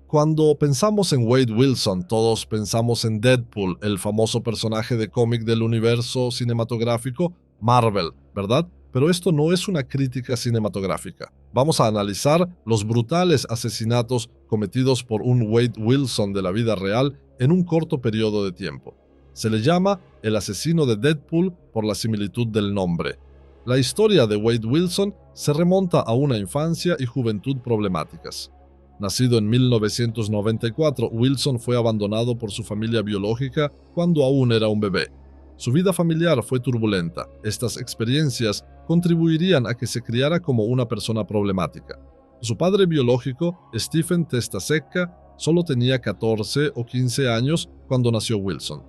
Cuando pensamos en Wade Wilson, todos pensamos en Deadpool, el famoso personaje de cómic del universo cinematográfico Marvel, ¿verdad? Pero esto no es una crítica cinematográfica. Vamos a analizar los brutales asesinatos cometidos por un Wade Wilson de la vida real en un corto periodo de tiempo. Se le llama el asesino de Deadpool por la similitud del nombre. La historia de Wade Wilson se remonta a una infancia y juventud problemáticas. Nacido en 1994, Wilson fue abandonado por su familia biológica cuando aún era un bebé. Su vida familiar fue turbulenta. Estas experiencias contribuirían a que se criara como una persona problemática. Su padre biológico, Stephen Testasekka, solo tenía 14 o 15 años cuando nació Wilson.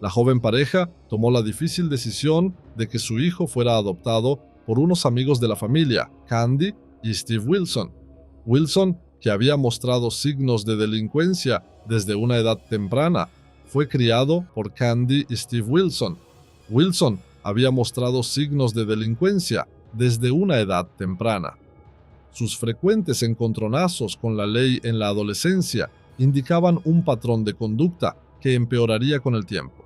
La joven pareja tomó la difícil decisión de que su hijo fuera adoptado por unos amigos de la familia, Candy y Steve Wilson. Wilson, que había mostrado signos de delincuencia desde una edad temprana, fue criado por Candy y Steve Wilson. Wilson había mostrado signos de delincuencia desde una edad temprana. Sus frecuentes encontronazos con la ley en la adolescencia indicaban un patrón de conducta que empeoraría con el tiempo.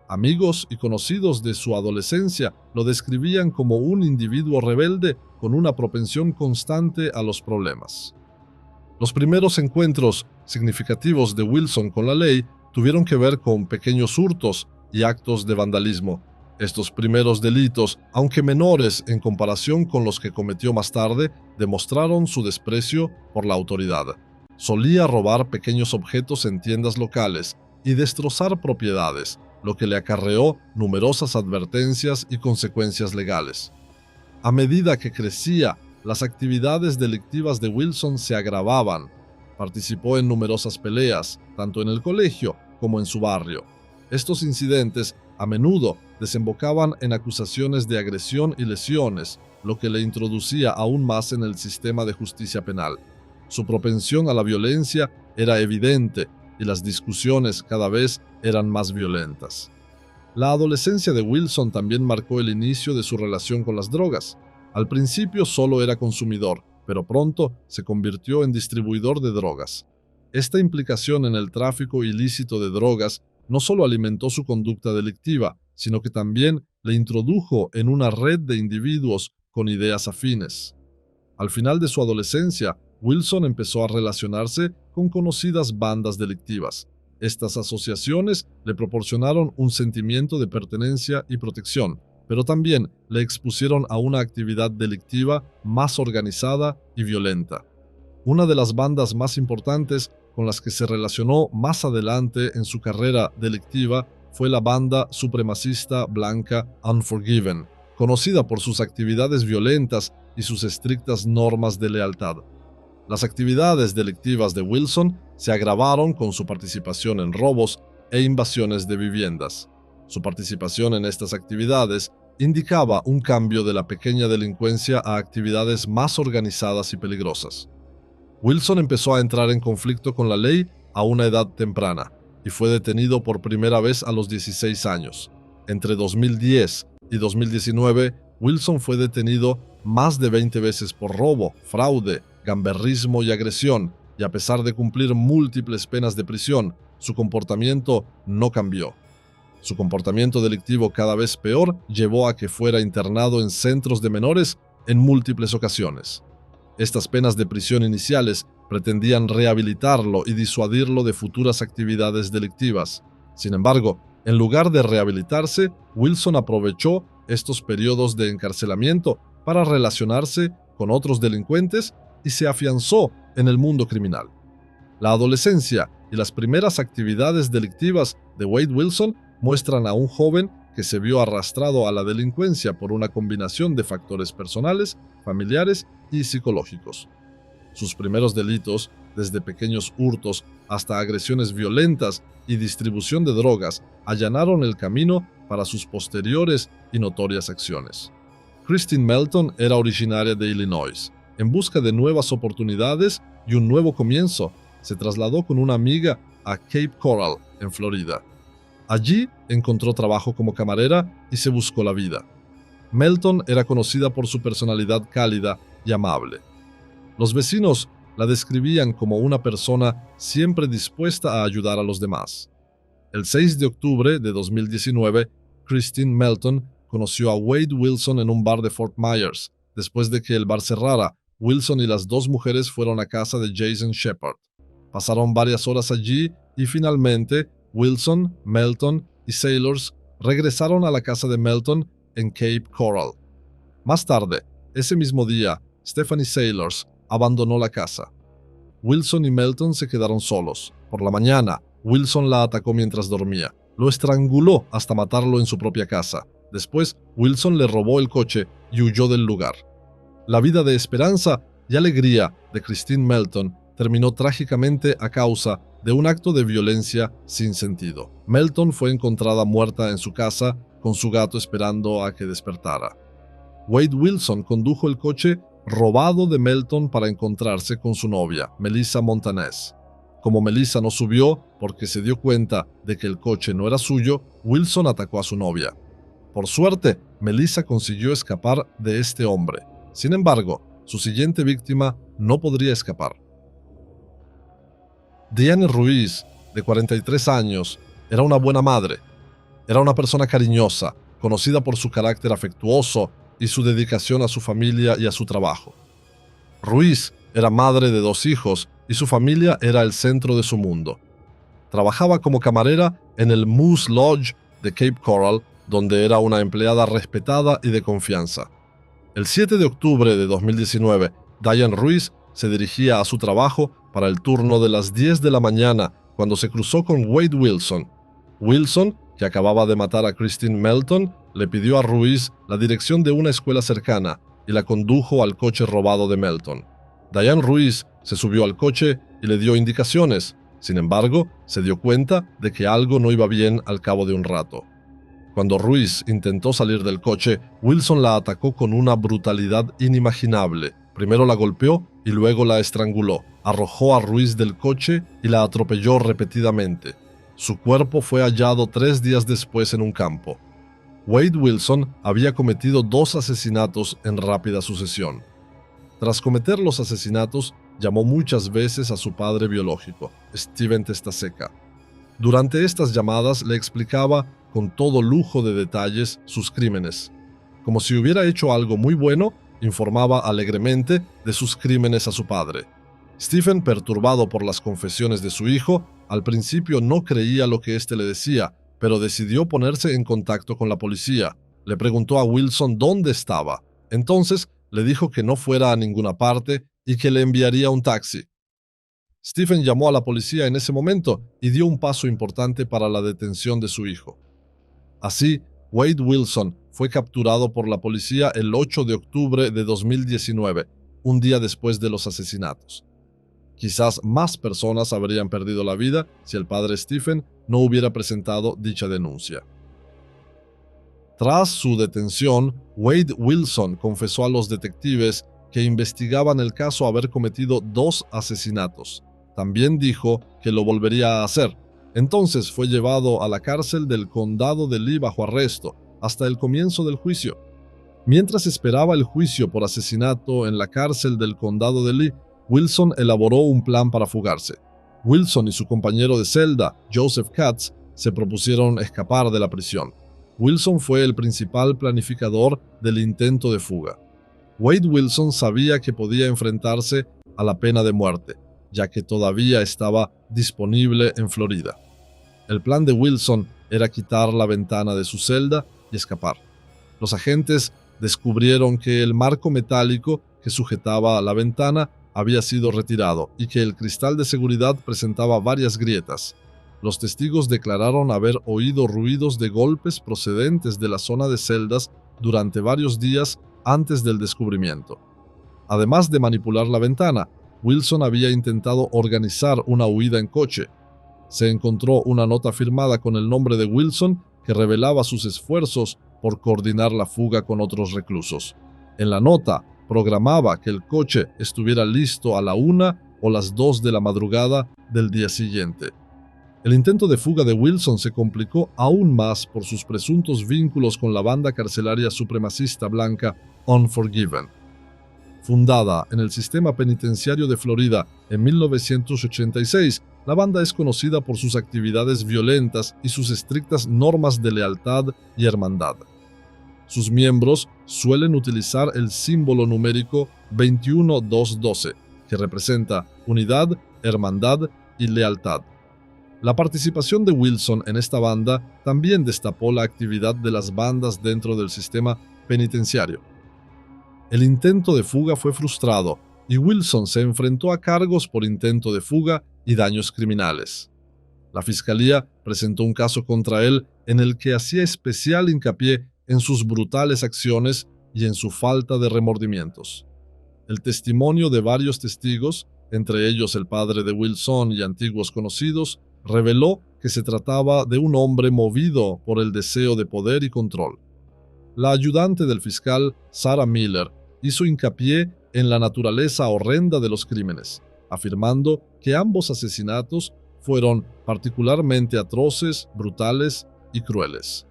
Amigos y conocidos de su adolescencia lo describían como un individuo rebelde con una propensión constante a los problemas. Los primeros encuentros significativos de Wilson con la ley tuvieron que ver con pequeños hurtos y actos de vandalismo. Estos primeros delitos, aunque menores en comparación con los que cometió más tarde, demostraron su desprecio por la autoridad. Solía robar pequeños objetos en tiendas locales y destrozar propiedades, lo que le acarreó numerosas advertencias y consecuencias legales. A medida que crecía, las actividades delictivas de Wilson se agravaban. Participó en numerosas peleas, tanto en el colegio como en su barrio. Estos incidentes a menudo desembocaban en acusaciones de agresión y lesiones, lo que le introducía aún más en el sistema de justicia penal. Su propensión a la violencia era evidente y las discusiones cada vez eran más violentas. La adolescencia de Wilson también marcó el inicio de su relación con las drogas. Al principio solo era consumidor, pero pronto se convirtió en distribuidor de drogas. Esta implicación en el tráfico ilícito de drogas no solo alimentó su conducta delictiva, sino que también le introdujo en una red de individuos con ideas afines. Al final de su adolescencia, Wilson empezó a relacionarse con conocidas bandas delictivas. Estas asociaciones le proporcionaron un sentimiento de pertenencia y protección, pero también le expusieron a una actividad delictiva más organizada y violenta. Una de las bandas más importantes con las que se relacionó más adelante en su carrera delictiva fue la banda supremacista blanca Unforgiven, conocida por sus actividades violentas y sus estrictas normas de lealtad. Las actividades delictivas de Wilson se agravaron con su participación en robos e invasiones de viviendas. Su participación en estas actividades indicaba un cambio de la pequeña delincuencia a actividades más organizadas y peligrosas. Wilson empezó a entrar en conflicto con la ley a una edad temprana y fue detenido por primera vez a los 16 años. Entre 2010 y 2019, Wilson fue detenido más de 20 veces por robo, fraude, gamberrismo y agresión, y a pesar de cumplir múltiples penas de prisión, su comportamiento no cambió. Su comportamiento delictivo cada vez peor llevó a que fuera internado en centros de menores en múltiples ocasiones. Estas penas de prisión iniciales pretendían rehabilitarlo y disuadirlo de futuras actividades delictivas. Sin embargo, en lugar de rehabilitarse, Wilson aprovechó estos periodos de encarcelamiento para relacionarse con otros delincuentes y se afianzó en el mundo criminal. La adolescencia y las primeras actividades delictivas de Wade Wilson muestran a un joven que se vio arrastrado a la delincuencia por una combinación de factores personales, familiares y psicológicos. Sus primeros delitos, desde pequeños hurtos hasta agresiones violentas y distribución de drogas, allanaron el camino para sus posteriores y notorias acciones. Christine Melton era originaria de Illinois. En busca de nuevas oportunidades y un nuevo comienzo, se trasladó con una amiga a Cape Coral, en Florida. Allí encontró trabajo como camarera y se buscó la vida. Melton era conocida por su personalidad cálida y amable. Los vecinos la describían como una persona siempre dispuesta a ayudar a los demás. El 6 de octubre de 2019, Christine Melton conoció a Wade Wilson en un bar de Fort Myers. Después de que el bar cerrara, Wilson y las dos mujeres fueron a casa de Jason Shepard. Pasaron varias horas allí y finalmente Wilson, Melton y Sailors regresaron a la casa de Melton en Cape Coral. Más tarde, ese mismo día, Stephanie Sailors abandonó la casa. Wilson y Melton se quedaron solos. Por la mañana, Wilson la atacó mientras dormía. Lo estranguló hasta matarlo en su propia casa. Después, Wilson le robó el coche y huyó del lugar. La vida de esperanza y alegría de Christine Melton terminó trágicamente a causa de un acto de violencia sin sentido. Melton fue encontrada muerta en su casa con su gato esperando a que despertara. Wade Wilson condujo el coche robado de Melton para encontrarse con su novia, Melissa Montanez. Como Melissa no subió porque se dio cuenta de que el coche no era suyo, Wilson atacó a su novia. Por suerte, Melissa consiguió escapar de este hombre. Sin embargo, su siguiente víctima no podría escapar. Diane Ruiz, de 43 años, era una buena madre. Era una persona cariñosa, conocida por su carácter afectuoso y su dedicación a su familia y a su trabajo. Ruiz era madre de 2 hijos y su familia era el centro de su mundo. Trabajaba como camarera en el Moose Lodge de Cape Coral, donde era una empleada respetada y de confianza. El 7 de octubre de 2019, Diane Ruiz se dirigía a su trabajo para el turno de las 10 de la mañana cuando se cruzó con Wade Wilson. Wilson, que acababa de matar a Christine Melton, le pidió a Ruiz la dirección de una escuela cercana y la condujo al coche robado de Melton. Diane Ruiz se subió al coche y le dio indicaciones. Sin embargo, se dio cuenta de que algo no iba bien al cabo de un rato. Cuando Ruiz intentó salir del coche, Wilson la atacó con una brutalidad inimaginable. Primero la golpeó y luego la estranguló. Arrojó a Ruiz del coche y la atropelló repetidamente. Su cuerpo fue hallado 3 días después en un campo. Wade Wilson había cometido 2 asesinatos en rápida sucesión. Tras cometer los asesinatos, llamó muchas veces a su padre biológico, Steven Testaseca. Durante estas llamadas le explicaba con todo lujo de detalles sus crímenes. Como si hubiera hecho algo muy bueno, informaba alegremente de sus crímenes a su padre. Stephen, perturbado por las confesiones de su hijo, al principio no creía lo que éste le decía, pero decidió ponerse en contacto con la policía. Le preguntó a Wilson dónde estaba. Entonces le dijo que no fuera a ninguna parte y que le enviaría un taxi. Stephen llamó a la policía en ese momento y dio un paso importante para la detención de su hijo. Así, Wade Wilson fue capturado por la policía el 8 de octubre de 2019, un día después de los asesinatos. Quizás más personas habrían perdido la vida si el padre Stephen no hubiera presentado dicha denuncia. Tras su detención, Wade Wilson confesó a los detectives que investigaban el caso haber cometido 2 asesinatos. También dijo que lo volvería a hacer. Entonces fue llevado a la cárcel del condado de Lee bajo arresto hasta el comienzo del juicio. Mientras esperaba el juicio por asesinato en la cárcel del condado de Lee, Wilson elaboró un plan para fugarse. Wilson y su compañero de celda, Joseph Katz, se propusieron escapar de la prisión. Wilson fue el principal planificador del intento de fuga. Wade Wilson sabía que podía enfrentarse a la pena de muerte, ya que todavía estaba disponible en Florida. El plan de Wilson era quitar la ventana de su celda y escapar. Los agentes descubrieron que el marco metálico que sujetaba la ventana había sido retirado y que el cristal de seguridad presentaba varias grietas. Los testigos declararon haber oído ruidos de golpes procedentes de la zona de celdas durante varios días antes del descubrimiento. Además de manipular la ventana, Wilson había intentado organizar una huida en coche. Se encontró una nota firmada con el nombre de Wilson que revelaba sus esfuerzos por coordinar la fuga con otros reclusos. En la nota, programaba que el coche estuviera listo a la 1 o las 2 de la madrugada del día siguiente. El intento de fuga de Wilson se complicó aún más por sus presuntos vínculos con la banda carcelaria supremacista blanca Unforgiven. Fundada en el sistema penitenciario de Florida en 1986, la banda es conocida por sus actividades violentas y sus estrictas normas de lealtad y hermandad. Sus miembros suelen utilizar el símbolo numérico 21212, que representa unidad, hermandad y lealtad. La participación de Wilson en esta banda también destapó la actividad de las bandas dentro del sistema penitenciario. El intento de fuga fue frustrado y Wilson se enfrentó a cargos por intento de fuga y daños criminales. La fiscalía presentó un caso contra él en el que hacía especial hincapié en sus brutales acciones y en su falta de remordimientos. El testimonio de varios testigos, entre ellos el padre de Wilson y antiguos conocidos, reveló que se trataba de un hombre movido por el deseo de poder y control. La ayudante del fiscal, Sarah Miller, hizo hincapié en la naturaleza horrenda de los crímenes, afirmando que ambos asesinatos fueron particularmente atroces, brutales y crueles.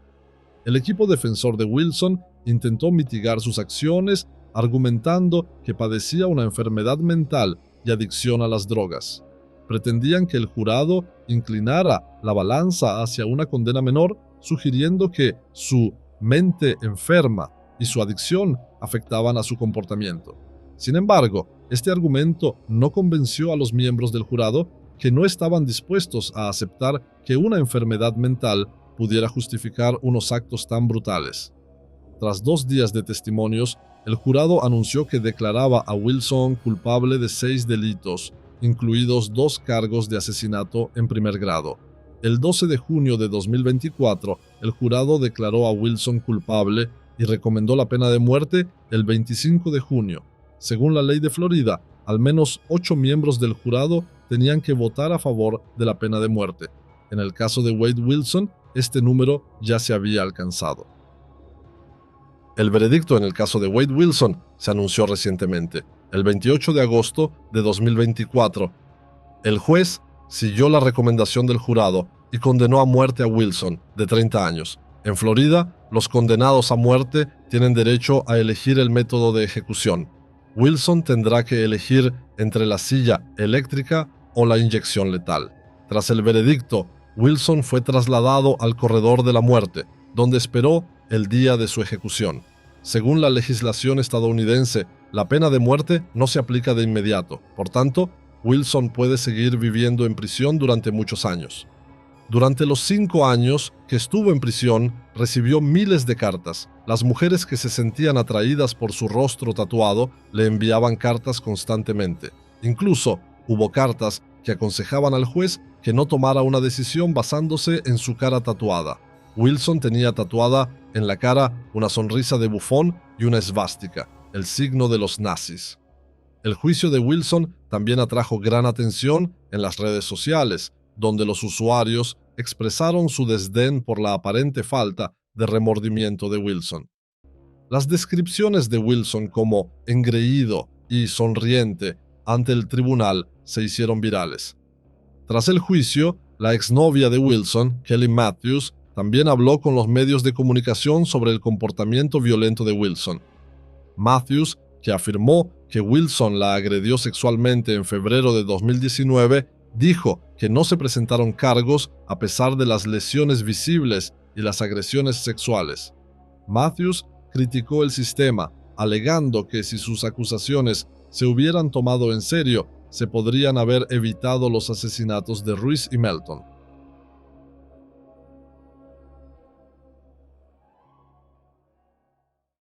El equipo defensor de Wilson intentó mitigar sus acciones argumentando que padecía una enfermedad mental y adicción a las drogas. Pretendían que el jurado inclinara la balanza hacia una condena menor, sugiriendo que su mente enferma y su adicción afectaban a su comportamiento. Sin embargo, este argumento no convenció a los miembros del jurado, que no estaban dispuestos a aceptar que una enfermedad mental pudiera justificar unos actos tan brutales. Tras 2 días de testimonios, el jurado anunció que declaraba a Wilson culpable de 6 delitos, incluidos 2 cargos de asesinato en primer grado. El 12 de junio de 2024, el jurado declaró a Wilson culpable y recomendó la pena de muerte el 25 de junio. Según la ley de Florida, al menos 8 miembros del jurado tenían que votar a favor de la pena de muerte. En el caso de Wade Wilson, este número ya se había alcanzado. El veredicto en el caso de Wade Wilson se anunció recientemente, el 28 de agosto de 2024. El juez siguió la recomendación del jurado y condenó a muerte a Wilson, de 30 años. En Florida, los condenados a muerte tienen derecho a elegir el método de ejecución. Wilson tendrá que elegir entre la silla eléctrica o la inyección letal. Tras el veredicto, Wilson fue trasladado al corredor de la muerte, donde esperó el día de su ejecución. Según la legislación estadounidense, la pena de muerte no se aplica de inmediato. Por tanto, Wilson puede seguir viviendo en prisión durante muchos años. Durante los 5 años que estuvo en prisión, recibió miles de cartas. Las mujeres que se sentían atraídas por su rostro tatuado le enviaban cartas constantemente. Incluso hubo cartas que aconsejaban al juez que no tomara una decisión basándose en su cara tatuada. Wilson tenía tatuada en la cara una sonrisa de bufón y una esvástica, el signo de los nazis. El juicio de Wilson también atrajo gran atención en las redes sociales, donde los usuarios expresaron su desdén por la aparente falta de remordimiento de Wilson. Las descripciones de Wilson como engreído y sonriente ante el tribunal se hicieron virales. Tras el juicio, la exnovia de Wilson, Kelly Matthews, también habló con los medios de comunicación sobre el comportamiento violento de Wilson. Matthews, que afirmó que Wilson la agredió sexualmente en febrero de 2019, dijo que no se presentaron cargos a pesar de las lesiones visibles y las agresiones sexuales. Matthews criticó el sistema, alegando que si sus acusaciones se hubieran tomado en serio, se podrían haber evitado los asesinatos de Ruiz y Melton.